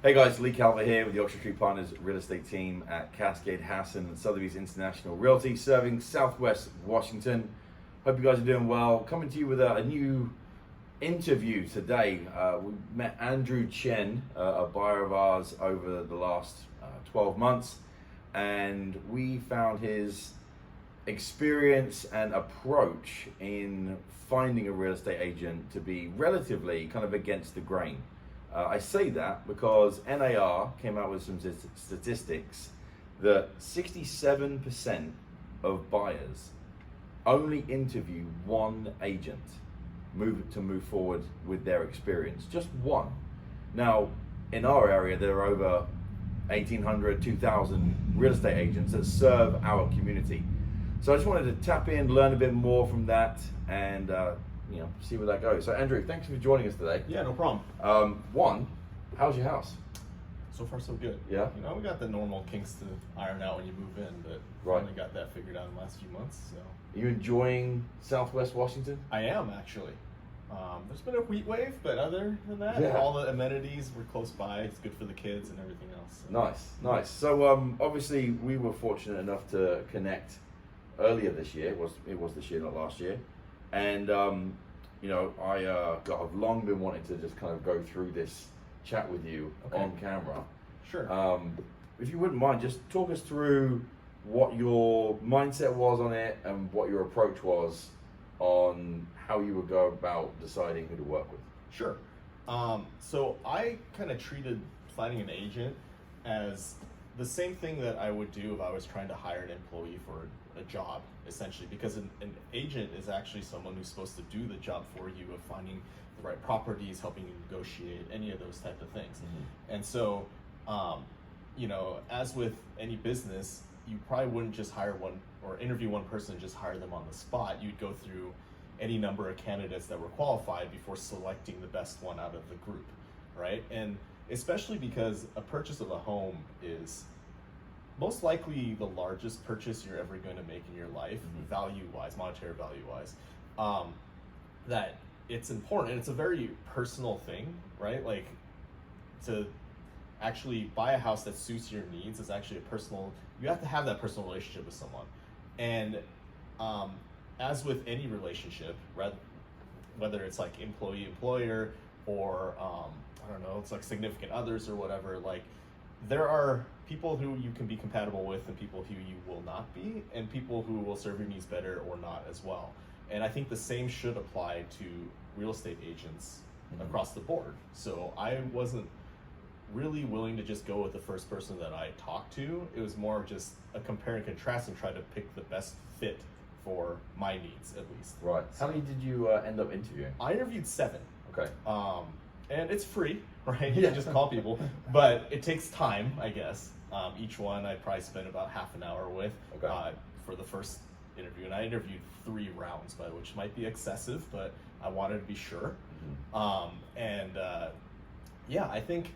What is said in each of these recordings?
Hey guys, Leigh here with the Oxford Street Partners real estate team at Cascade Hassan and Sotheby's International Realty, serving Southwest Washington. Hope you guys are doing well. Coming to you with a new interview today. We met Andrew Chen, a buyer of ours over the last 12 months, and we found his experience and approach in finding a real estate agent to be relatively kind of against the grain. I say that because NAR came out with some statistics that 67% of buyers only interview one agent to move forward with their experience, just one. Now, in our area, there are over 1,800, 2,000 real estate agents that serve our community. So I just wanted to tap in, learn a bit more from that, and see where that goes. So Andrew, thanks for joining us today. Yeah, no problem. One, how's your house? So far, so good. Yeah. You know, we got the normal kinks to iron out when you move in, but finally got that figured out in the last few months. So. Are you enjoying Southwest Washington? I am actually. There's been a heat wave, but other than that, all the amenities were close by. It's good for the kids and everything else. So. Nice. So obviously, we were fortunate enough to connect earlier this year. It was this year, not last year, and I've long been wanting to just kind of go through this chat with you on camera. Sure. If you wouldn't mind, just talk us through what your mindset was on it and what your approach was on how you would go about deciding who to work with. Sure. So I kind of treated finding an agent as the same thing that I would do if I was trying to hire an employee for a job, essentially, because an agent is actually someone who's supposed to do the job for you of finding the right properties, helping you negotiate, any of those type of things. Mm-hmm. And so, as with any business, you probably wouldn't just hire one or interview one person and just hire them on the spot. You'd go through any number of candidates that were qualified before selecting the best one out of the group, right? And especially because a purchase of a home is most likely the largest purchase you're ever going to make in your life, value-wise, monetary value-wise, that it's important. And it's a very personal thing, right? Like, to actually buy a house that suits your needs is actually you have to have that personal relationship with someone. And as with any relationship, whether it's like employee-employer or, it's like significant others or whatever, like, there are people who you can be compatible with and people who you will not be, and people who will serve your needs better or not as well. And I think the same should apply to real estate agents across the board. So I wasn't really willing to just go with the first person that I talked to. It was more just a compare and contrast and try to pick the best fit for my needs, at least. Right. How many did you end up interviewing? I interviewed 7. Okay. And it's free, right? You can just call people, but it takes time, I guess. Each one I probably spent about half an hour with for the first interview, and I interviewed 3 rounds, which might be excessive, but I wanted to be sure. I think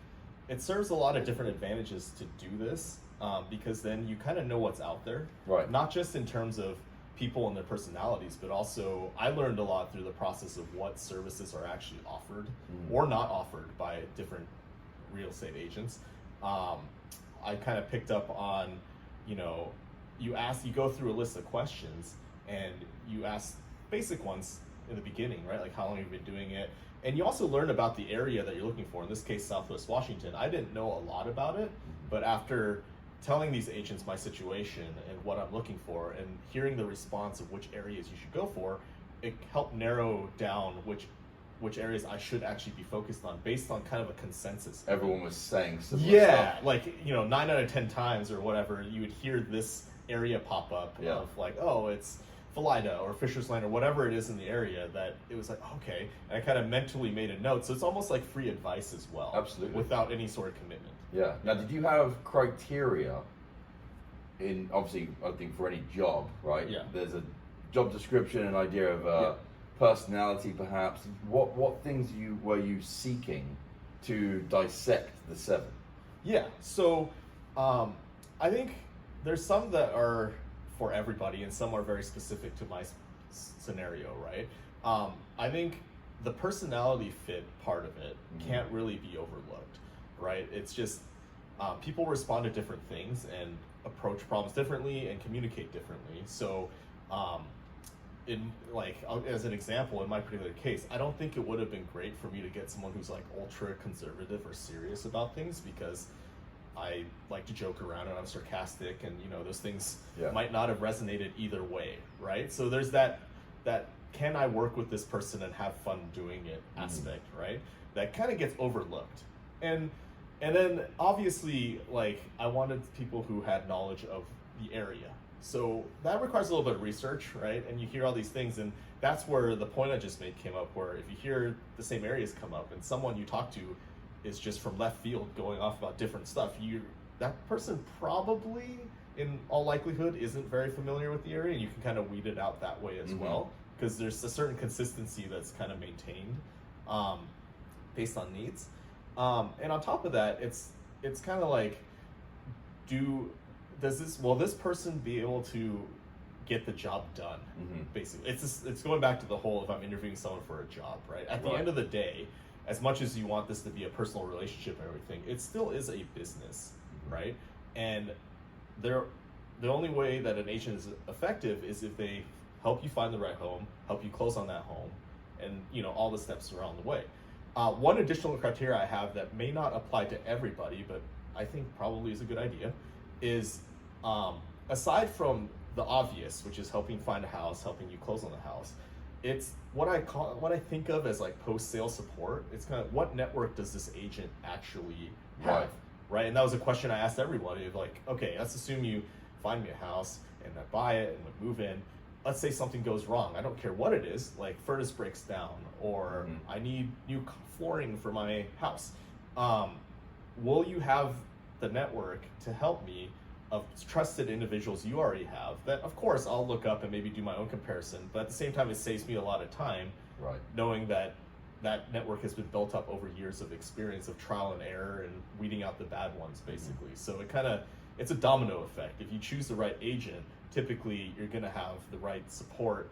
it serves a lot of different advantages to do this, because then you kind of know what's out there, right? Not just in terms of people and their personalities, but also I learned a lot through the process of what services are actually offered or not offered by different real estate agents. I kind of picked up on, you go through a list of questions and you ask basic ones in the beginning, right? Like, how long have you been doing it? And you also learn about the area that you're looking for. In this case, Southwest Washington. I didn't know a lot about it, but after telling these agents my situation and what I'm looking for and hearing the response of which areas you should go for, it helped narrow down which areas I should actually be focused on based on kind of a consensus. Everyone was saying stuff. Like 9 out of 10 times or whatever, you would hear this area pop up of like, oh, it's Philida or Fisher's Land or whatever it is in the area, that it was like, okay. And I kind of mentally made a note. So it's almost like free advice as well. Absolutely. Without any sort of commitment. Yeah. Now, did you have criteria in, obviously, I think for any job, right? Yeah. There's a job description, an idea of personality, perhaps. What things were you seeking to dissect the 7? Yeah. So I think there's some that are for everybody, and some are very specific to my scenario, right? I think the personality fit part of it can't really be overlooked. right? It's just people respond to different things and approach problems differently and communicate differently. So in like as an example, in my particular case, I don't think it would have been great for me to get someone who's like ultra conservative or serious about things, because I like to joke around and I'm sarcastic, and you know, those things might not have resonated either way, right? So there's that can I work with this person and have fun doing it aspect, right? That kind of gets overlooked. And then obviously, like, I wanted people who had knowledge of the area. So that requires a little bit of research, right? And you hear all these things, and that's where the point I just made came up, where if you hear the same areas come up and someone you talk to is just from left field going off about different stuff, that person probably, in all likelihood, isn't very familiar with the area, and you can kind of weed it out that way as well, because there's a certain consistency that's kind of maintained based on needs. And on top of that, it's kind of like, will this person be able to get the job done? Basically, it's going back to the whole, if I'm interviewing someone for a job, right? At the end of the day, as much as you want this to be a personal relationship and everything, it still is a business, right? And the only way that an agent is effective is if they help you find the right home, help you close on that home, and you know, all the steps around the way. One additional criteria I have that may not apply to everybody, but I think probably is a good idea, is aside from the obvious, which is helping find a house, helping you close on the house, it's what I think of as like post-sale support. It's kind of, what network does this agent actually have, right? And that was a question I asked everybody of like, okay, let's assume you find me a house and I buy it and we move in. Let's say something goes wrong. I don't care what it is, like furnace breaks down, or I need new flooring for my house. Will you have the network to help me of trusted individuals you already have that, of course, I'll look up and maybe do my own comparison, but at the same time, it saves me a lot of time, knowing that that network has been built up over years of experience of trial and error and weeding out the bad ones, basically. So it's a domino effect. If you choose the right agent, typically you're going to have the right support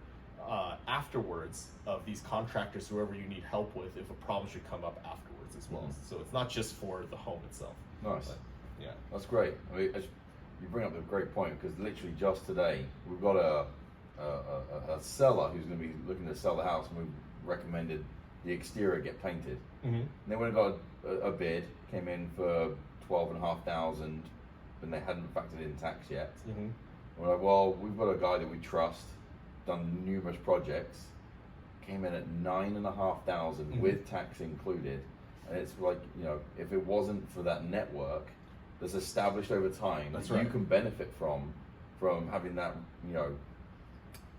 afterwards of these contractors, whoever you need help with, if a problem should come up afterwards as well. So it's not just for the home itself. Nice. But, yeah, that's great. I mean, you bring up a great point, because literally just today we've got a seller who's going to be looking to sell the house, and we recommended the exterior get painted. And they went and got a bid, came in for $12,500, but they hadn't factored in tax yet. We're like, well, we've got a guy that we trust, done numerous projects, came in at $9,500 with tax included. And it's like, you know, if it wasn't for that network that's established over time, that you can benefit from having that, you know,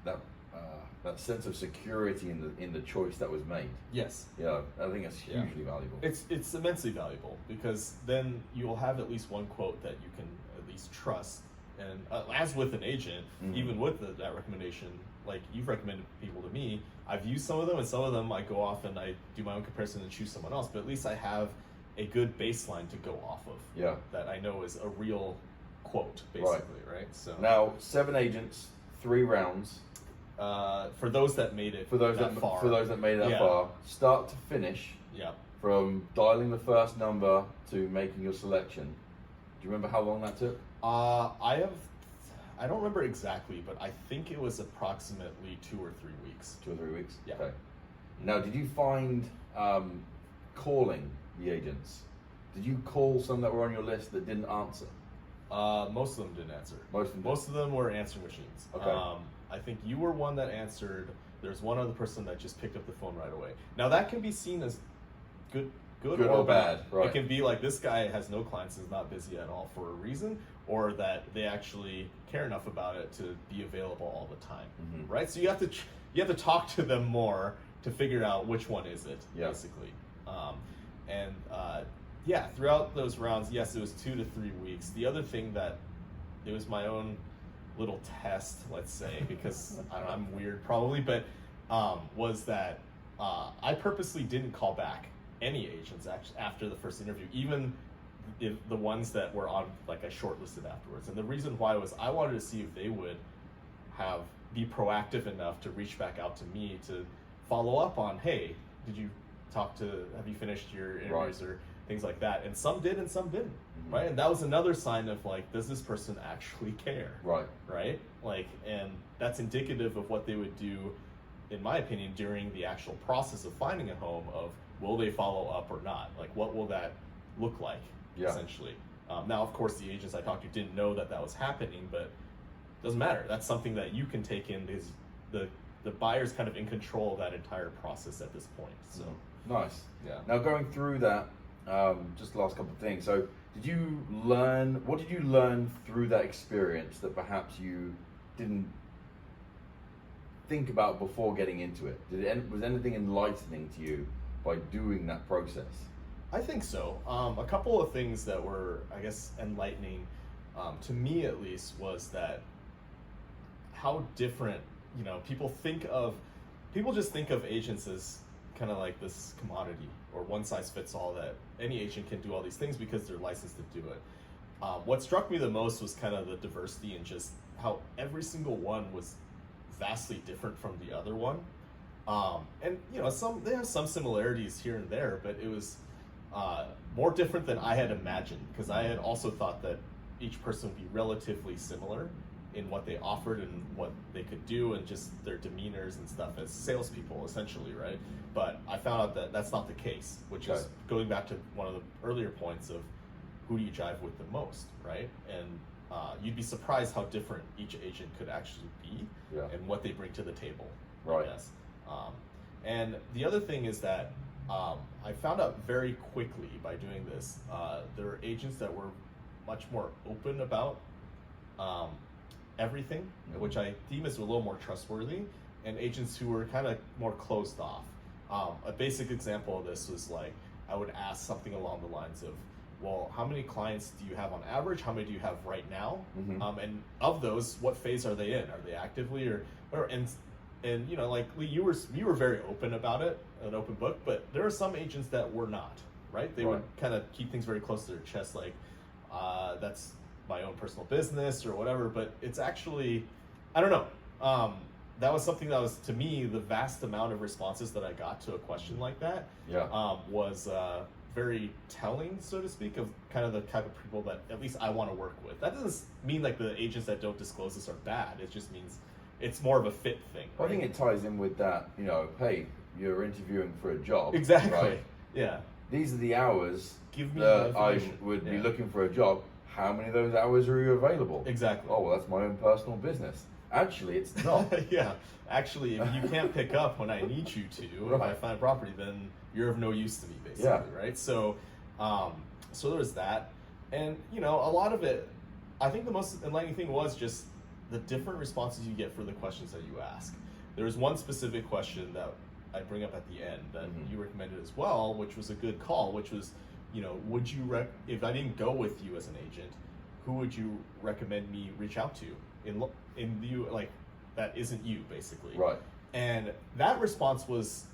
that sense of security in the choice that was made. Yes. Yeah, I think it's hugely valuable. It's immensely valuable, because then you'll have at least one quote that you can at least trust. And as with an agent, even with that recommendation, like you've recommended people to me, I've used some of them, and some of them I go off and I do my own comparison and choose someone else. But at least I have a good baseline to go off of. Yeah. That I know is a real quote, basically, right? So now 7 agents, 3 rounds. For those that made it for those that made it that far, start to finish. Yeah. From dialing the first number to making your selection. Do you remember how long that took? I don't remember exactly, but I think it was approximately 2 or 3 weeks. 2 or 3 weeks? Yeah. Okay. Now, did you find calling the agents? Did you call some that were on your list that didn't answer? Most of them didn't answer. Most of them were answering machines. Okay. I think you were one that answered. There's one other person that just picked up the phone right away. Now that can be seen as good or bad. Right. It can be like, this guy has no clients, is not busy at all for a reason, or that they actually care enough about it to be available all the time, right? So you have to talk to them more to figure out which one is it, basically. Throughout those rounds, yes, it was 2 to 3 weeks. The other thing that it was my own little test, let's say, because I'm weird probably, but was that I purposely didn't call back any agents after the first interview, even if the ones that were on, like, I shortlisted afterwards. And the reason why was I wanted to see if they would be proactive enough to reach back out to me to follow up on, hey, have you finished your interviews, or things like that. And some did and some didn't, Mm-hmm. right? And that was another sign of like, does this person actually care? Right? Like, and that's indicative of what they would do, in my opinion, during the actual process of finding a home, of will they follow up or not? Like, what will that look like, essentially? Now, of course, the agents I talked to didn't know that was happening, but it doesn't matter. That's something that you can take in, because the buyer's kind of in control of that entire process at this point. So nice. Yeah. Now, going through that, just the last couple of things. So, what did you learn through that experience that perhaps you didn't think about before getting into it? Was anything enlightening to you by doing that process? I think so. A couple of things that were, I guess, enlightening, to me at least, was that how different, people just think of agents as kind of like this commodity, or one size fits all, that any agent can do all these things because they're licensed to do it. What struck me the most was kind of the diversity, and just how every single one was vastly different from the other one. And they have some similarities here and there, but it was more different than I had imagined, because I had also thought that each person would be relatively similar in what they offered and what they could do, and just their demeanors and stuff as salespeople, essentially, right? But I found out that that's not the case, which is going back to one of the earlier points of who do you jive with the most, right? And you'd be surprised how different each agent could actually be, and what they bring to the table, I guess. And the other thing is that I found out very quickly by doing this, there were agents that were much more open about everything, which I deem as a little more trustworthy, and agents who were kind of more closed off. A basic example of this was like, I would ask something along the lines of, well, how many clients do you have on average? How many do you have right now? And of those, what phase are they in? Are they actively and like Leigh, you were very open about it, an open book, but there are some agents that were not, right? They would kind of keep things very close to their chest, like, that's my own personal business or whatever, but it's actually, I don't know. That was something that was, to me, the vast amount of responses that I got to a question like that was very telling, so to speak, of kind of the type of people that at least I want to work with. That doesn't mean like the agents that don't disclose this are bad. It just means it's more of a fit thing. Right? I think it ties in with that, hey, you're interviewing for a job. Exactly. Right? Yeah. These are the hours Give me that I would be looking for a job. How many of those hours are you available? Exactly. Oh, well, that's my own personal business. Actually, it's not. Yeah. Actually, if you can't pick up when I need you to, if I find a property, then you're of no use to me, basically, right? So, so there was that. And, a lot of it, I think the most enlightening thing was just the different responses you get for the questions that you ask. There was one specific question that I bring up at the end that you recommended as well, which was a good call, which was, would you, if I didn't go with you as an agent, who would you recommend me reach out to in view, like, that isn't you, basically. Right. And that response was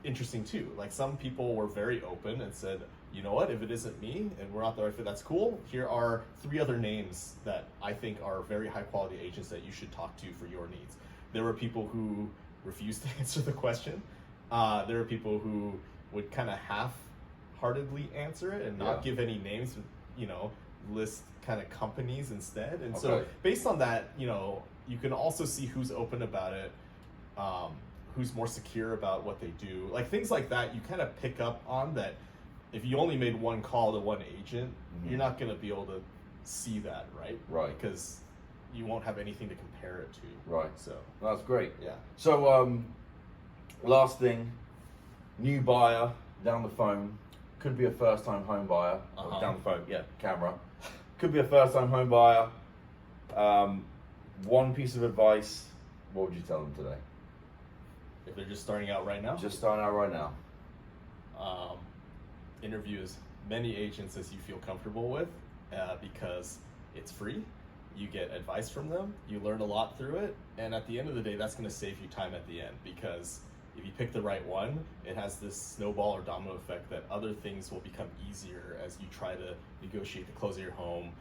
interesting too. Like, some people were very open and said, you know what, if it isn't me and we're not the right fit, that's cool. Here are 3 other names that I think are very high quality agents that you should talk to for your needs. There were people who refused to answer the question. There were people who would kind of half-heartedly answer it and not give any names, list kind of companies instead. And so based on that, you can also see who's open about it, who's more secure about what they do. Like, things like that, you kind of pick up on that. If you only made one call to one agent, you're not going to be able to see that, right? Right. Because you won't have anything to compare it to. Right. So that's great. Yeah. So, last thing, new buyer down the phone, could be a first-time home buyer. Down the phone, camera. Could be a first-time home buyer. One piece of advice, what would you tell them today? If they're just starting out right now? Just starting out right now. Interview as many agents as you feel comfortable with, because it's free. You get advice from them, you learn a lot through it, and at the end of the day, that's going to save you time at the end, because if you pick the right one, it has this snowball or domino effect that other things will become easier as you try to negotiate the close of your home,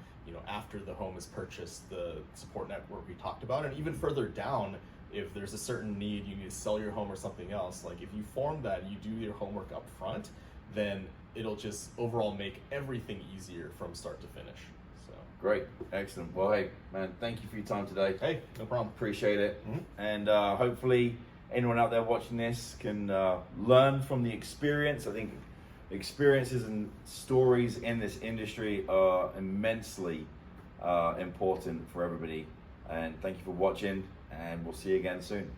after the home is purchased, the support network we talked about, and even further down, if there's a certain need, you need to sell your home or something else. Like, if you form that and you do your homework up front, then it'll just overall make everything easier from start to finish. So Great, excellent. Well, hey, man, thank you for your time today. hey, no problem. Appreciate it. Mhm. And hopefully anyone out there watching this can learn from the experience. I think experiences and stories in this industry are immensely important for everybody. And thank you for watching, and we'll see you again soon.